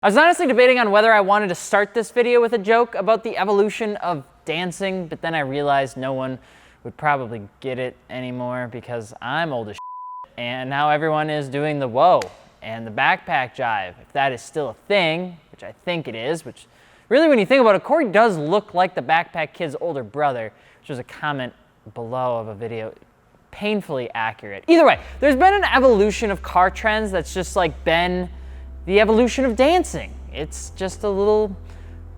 I was honestly debating on whether I wanted to start this video with a joke about the evolution of dancing, but then I realized no one would probably get it anymore because I'm old as shit, and now everyone is doing the whoa and the backpack jive, if that is still a thing, which I think it is, which really when you think about it, Corey does look like the backpack kid's older brother, which was a comment below of a video. Painfully accurate. Either way, there's been an evolution of car trends that's just like been the evolution of dancing. It's just a little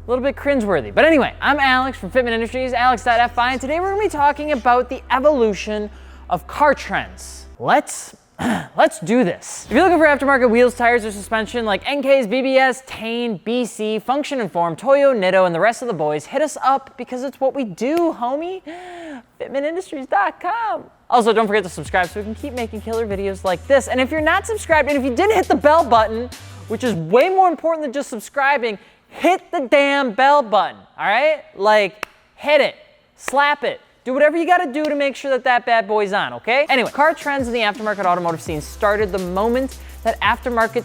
bit cringeworthy. But anyway, I'm Alex from Fitment Industries, alex.fi, and today we're gonna be talking about the evolution of car trends. Let's do this. If you're looking for aftermarket wheels, tires, or suspension like NK's, BBS, Tane, BC, Function Inform, Toyo, Nitto, and the rest of the boys, hit us up because it's what we do, homie. FitmentIndustries.com. Also, don't forget to subscribe so we can keep making killer videos like this. And if you're not subscribed, and if you didn't hit the bell button, which is way more important than just subscribing, hit the damn bell button, all right? Like, hit it, slap it. Do whatever you gotta do to make sure that that bad boy's on, okay? Anyway, car trends in the aftermarket automotive scene started the moment that aftermarket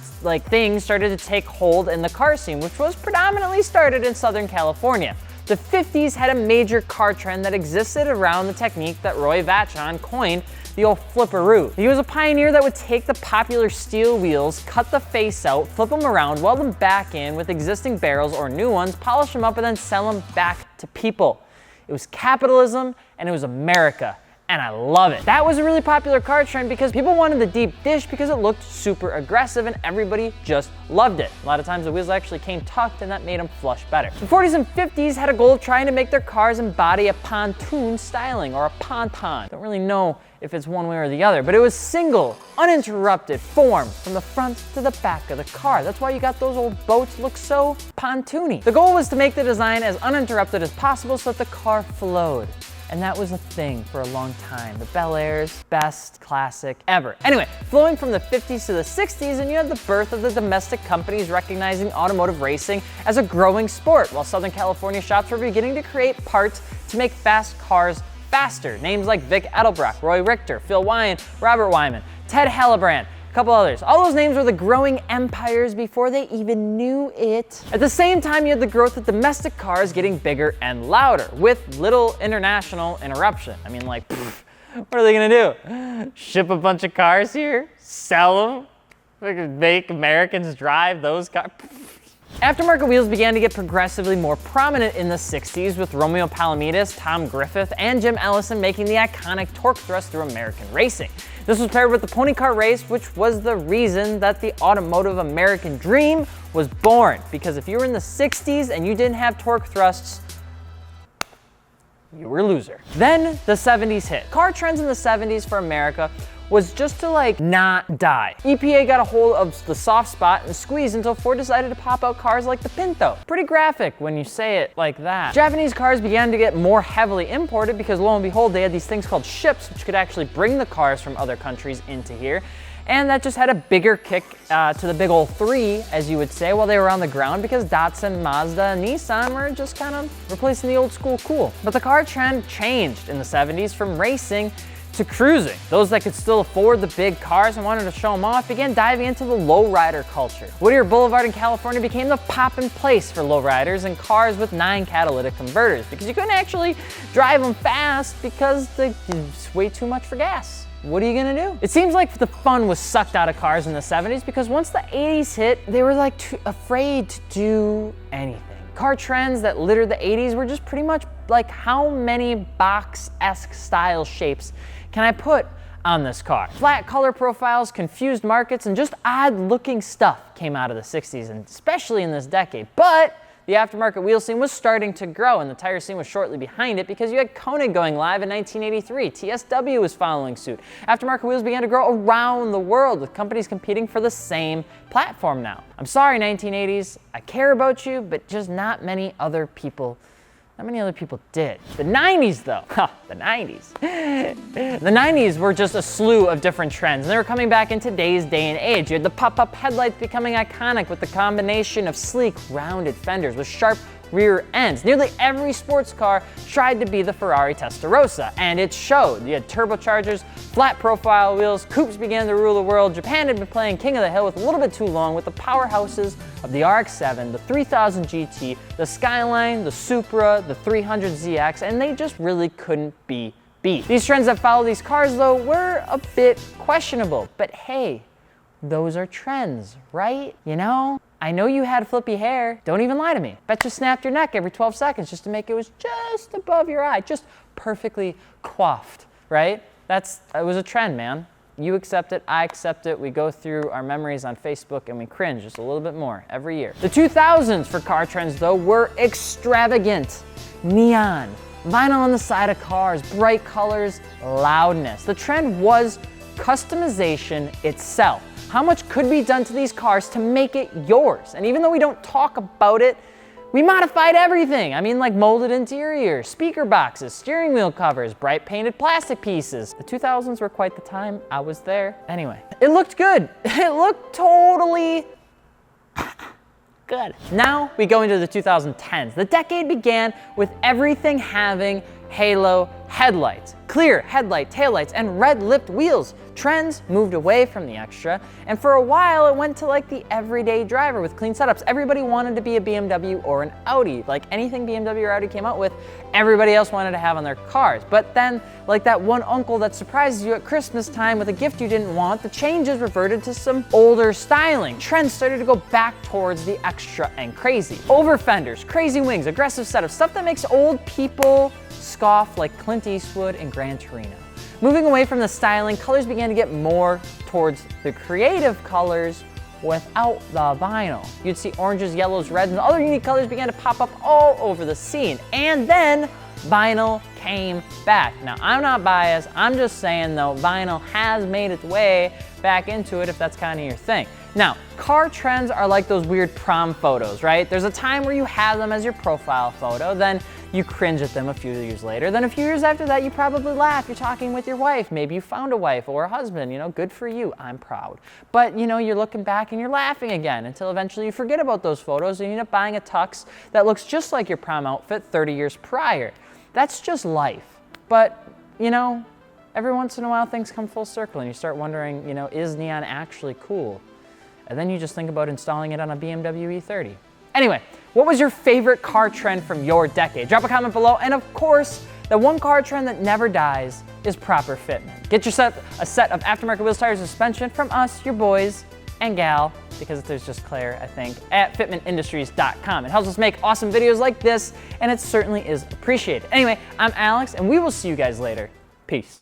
things started to take hold in the car scene, which was predominantly started in Southern California. The 50s had a major car trend that existed around the technique that Roy Vachon coined, the old flipperoo. He was a pioneer that would take the popular steel wheels, cut the face out, flip them around, weld them back in with existing barrels or new ones, polish them up, and then sell them back to people. It was capitalism, and it was America, and I love it. That was a really popular car trend because people wanted the deep dish because it looked super aggressive and everybody just loved it. A lot of times the wheels actually came tucked and that made them flush better. The 40s and 50s had a goal of trying to make their cars embody a pontoon styling or a ponton. Don't really know if it's one way or the other, but it was single, uninterrupted form from the front to the back of the car. That's why you got those old boats look so pontoony. The goal was to make the design as uninterrupted as possible so that the car flowed. And that was a thing for a long time. The Bel Air's best classic ever. Anyway, flowing from the 50s to the 60s, and you had the birth of the domestic companies recognizing automotive racing as a growing sport, while Southern California shops were beginning to create parts to make fast cars faster. Names like Vic Edelbrock, Roy Richter, Phil Wyan, Robert Wyman, Ted Hellebrand, a couple others. All those names were the growing empires before they even knew it. At the same time, you had the growth of domestic cars getting bigger and louder with little international interruption. I mean, like, what are they gonna do? Ship a bunch of cars here? Sell them? Make Americans drive those cars? Aftermarket wheels began to get progressively more prominent in the 60s with Romeo Palomides, Tom Griffith, and Jim Ellison making the iconic torque thrust through American racing. This was paired with the pony car race, which was the reason that the automotive American dream was born. Because if you were in the 60s and you didn't have torque thrusts, you were a loser. Then the 70s hit. Car trends in the 70s for America was just to not die. EPA got a hold of the soft spot and squeezed until Ford decided to pop out cars like the Pinto. Pretty graphic when you say it like that. Japanese cars began to get more heavily imported because lo and behold, they had these things called ships which could actually bring the cars from other countries into here. And that just had a bigger kick to the big old three, as you would say, while they were on the ground because Datsun, Mazda, and Nissan were just kind of replacing the old school cool. But the car trend changed in the 70s from racing to cruising. Those that could still afford the big cars and wanted to show them off began diving into the lowrider culture. Whittier Boulevard in California became the poppin' place for lowriders and cars with 9 catalytic converters because you couldn't actually drive them fast because it's way too much for gas. What are you gonna do? It seems like the fun was sucked out of cars in the 70s because once the 80s hit, they were too afraid to do anything. Car trends that littered the 80s were just pretty much like how many box-esque style shapes can I put on this car? Flat color profiles, confused markets, and just odd looking stuff came out of the 60s, and especially in this decade. But the aftermarket wheel scene was starting to grow, and the tire scene was shortly behind it because you had Koenig going live in 1983. TSW was following suit. Aftermarket wheels began to grow around the world with companies competing for the same platform now. I'm sorry, 1980s. I care about you, but just not many other people did. The 90s though, the 90s. The 90s were just a slew of different trends, and they were coming back in today's day and age. You had the pop-up headlights becoming iconic with the combination of sleek, rounded fenders with sharp rear ends. Nearly every sports car tried to be the Ferrari Testarossa, and it showed. You had turbochargers, flat profile wheels, coupes began to rule the world. Japan had been playing King of the Hill with a little bit too long with the powerhouses of the RX-7, the 3000 GT, the Skyline, the Supra, the 300 ZX, and they just really couldn't be beat. These trends that follow these cars, though, were a bit questionable, but hey, those are trends, right? You know? I know you had flippy hair. Don't even lie to me. Bet you snapped your neck every 12 seconds just to make it was just above your eye, just perfectly coiffed, right? It was a trend, man. You accept it, I accept it. We go through our memories on Facebook and we cringe just a little bit more every year. The 2000s for car trends, though, were extravagant. Neon, vinyl on the side of cars, bright colors, loudness. The trend was customization itself. How much could be done to these cars to make it yours? And even though we don't talk about it, we modified everything. I mean, like molded interior, speaker boxes, steering wheel covers, bright painted plastic pieces. The 2000s were quite the time. I was there. Anyway, it looked good. It looked totally good. Now we go into the 2010s. The decade began with everything having halo headlights, clear headlight taillights, and red-lipped wheels. Trends moved away from the extra, and for a while it went to like the everyday driver with clean setups. Everybody wanted to be a BMW or an Audi. Like anything BMW or Audi came out with, everybody else wanted to have on their cars. But then, like that one uncle that surprises you at Christmas time with a gift you didn't want, the changes reverted to some older styling. Trends started to go back towards the extra and crazy. Over fenders, crazy wings, aggressive setups, stuff that makes old people scoff like Clint Eastwood and Gran Torino. Moving away from the styling, colors began to get more towards the creative colors without the vinyl. You'd see oranges, yellows, reds, and other unique colors began to pop up all over the scene. And then vinyl came back. Now, I'm not biased. I'm just saying, though, vinyl has made its way back into it if that's kind of your thing. Now, car trends are like those weird prom photos, right? There's a time where you have them as your profile photo, then you cringe at them a few years later. Then a few years after that, you probably laugh. You're talking with your wife. Maybe you found a wife or a husband, you know, good for you. I'm proud. But, you know, you're looking back and you're laughing again until eventually you forget about those photos and you end up buying a tux that looks just like your prom outfit 30 years prior. That's just life. But, you know, every once in a while things come full circle and you start wondering, you know, is neon actually cool? And then you just think about installing it on a BMW E30. Anyway, what was your favorite car trend from your decade? Drop a comment below, and of course, the one car trend that never dies is proper fitment. Get yourself a set of aftermarket wheels, tires, and suspension from us, your boys and gal, because there's just Claire, I think, at fitmentindustries.com. It helps us make awesome videos like this, and it certainly is appreciated. Anyway, I'm Alex, and we will see you guys later. Peace.